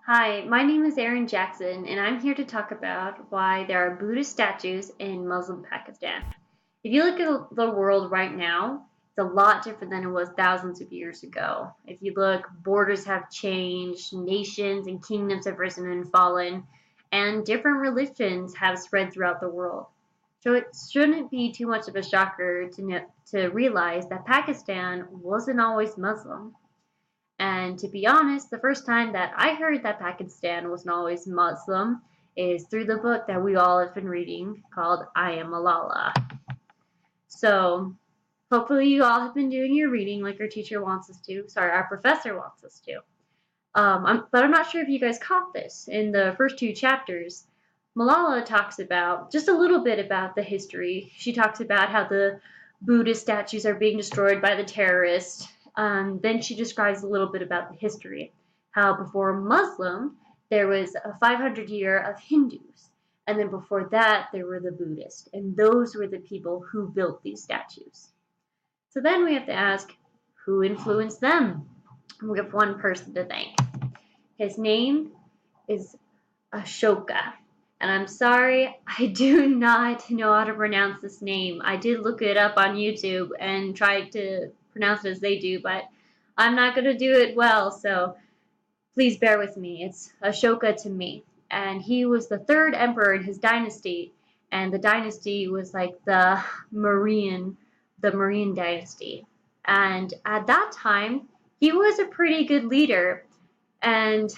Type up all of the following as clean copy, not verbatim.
Hi, my name is Erin Jackson, and I'm here to talk about why there are Buddhist statues in Muslim Pakistan. If you look at the world right now, it's a lot different than it was thousands of years ago. If you look, borders have changed, nations and kingdoms have risen and fallen, and different religions have spread throughout the world. So it shouldn't be too much of a shocker to realize that Pakistan wasn't always Muslim. And to be honest, the first time that I heard that Pakistan wasn't always Muslim is through the book that we all have been reading called I Am Malala. So hopefully you all have been doing your reading like our teacher wants us to. Sorry, our professor wants us to. But I'm not sure if you guys caught this. In the first two chapters, Malala talks about just a little bit about the history. She talks about how the Buddhist statues are being destroyed by the terrorists. Then she describes a little bit about the history, how before Muslim, there was a 500 year of Hindus. And then before that, there were the Buddhists. And those were the people who built these statues. So then we have to ask, who influenced them? We have one person to thank. His name is Ashoka. And I'm sorry, I do not know how to pronounce this name. I did look it up on YouTube and tried to pronounce it as they do, but I'm not going to do it well, so please bear with me. It's Ashoka to me. And he was the third emperor in his dynasty, and the dynasty was like the Mauryan dynasty. And at that time, he was a pretty good leader. And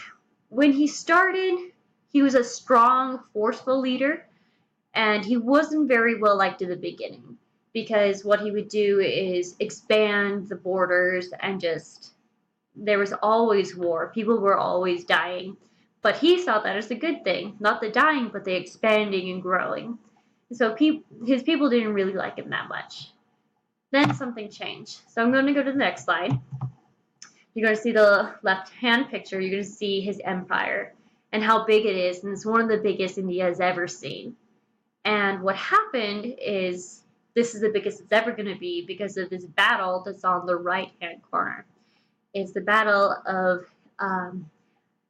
when he started, he was a strong, forceful leader, and he wasn't very well liked in the beginning because what he would do is expand the borders and just there was always war. People were always dying. But he saw that as a good thing, not the dying, but the expanding and growing. So his people didn't really like him that much. Then something changed. So I'm going to go to the next slide. You're going to see the left-hand picture. You're going to see his empire and how big it is. And it's one of the biggest India has ever seen. And what happened is this is the biggest it's ever going to be because of this battle that's on the right-hand corner. It's the Battle of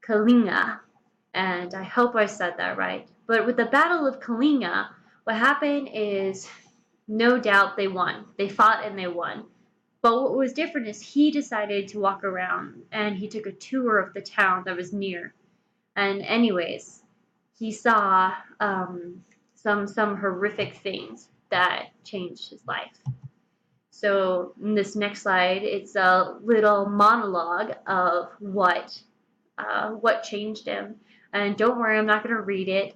Kalinga. And I hope I said that right. But with the Battle of Kalinga, what happened is no doubt they won. They fought and they won. But what was different is he decided to walk around and he took a tour of the town that was near. And anyways, he saw some horrific things that changed his life. So in this next slide, it's a little monologue of what changed him. And don't worry, I'm not going to read it.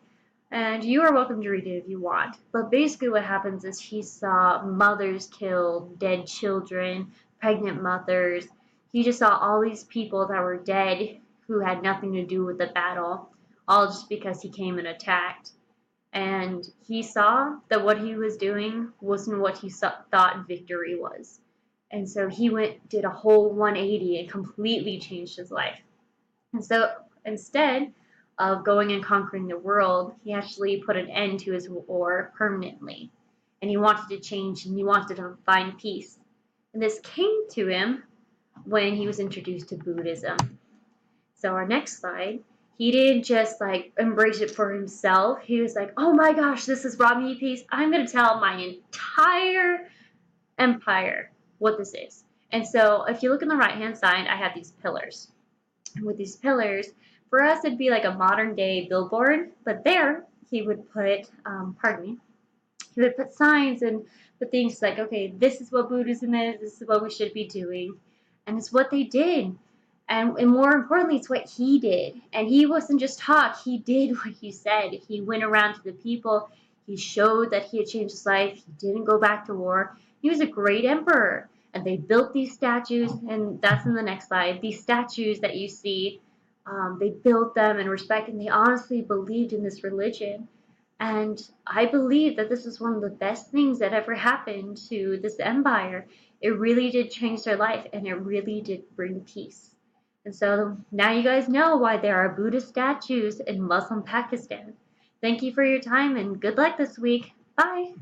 And you are welcome to read it if you want. But basically what happens is he saw mothers killed, dead children, pregnant mothers. He just saw all these people that were dead who had nothing to do with the battle, all just because he came and attacked. And he saw that what he was doing wasn't what he thought victory was. And so he did a whole 180 and completely changed his life. And so instead of going and conquering the world, he actually put an end to his war permanently. And he wanted to change and he wanted to find peace. And this came to him when he was introduced to Buddhism. So our next slide, he didn't just like embrace it for himself. He was like, oh my gosh, this has brought me peace. I'm going to tell my entire empire what this is. And so if you look on the right-hand side, I have these pillars. And with these pillars, for us, it'd be like a modern day billboard, but there he would put, he would put signs and put things like, okay, this is what Buddhism is, this is what we should be doing. And it's what they did. And more importantly, it's what he did. And he wasn't just talk, he did what he said. He went around to the people, he showed that he had changed his life, he didn't go back to war. He was a great emperor. And they built these statues, and that's in the next slide. These statues that you see, they built them in respect, and they honestly believed in this religion. And I believe that this is one of the best things that ever happened to this empire. It really did change their life, and it really did bring peace. And so now you guys know why there are Buddhist statues in Muslim Pakistan. Thank you for your time, and good luck this week. Bye.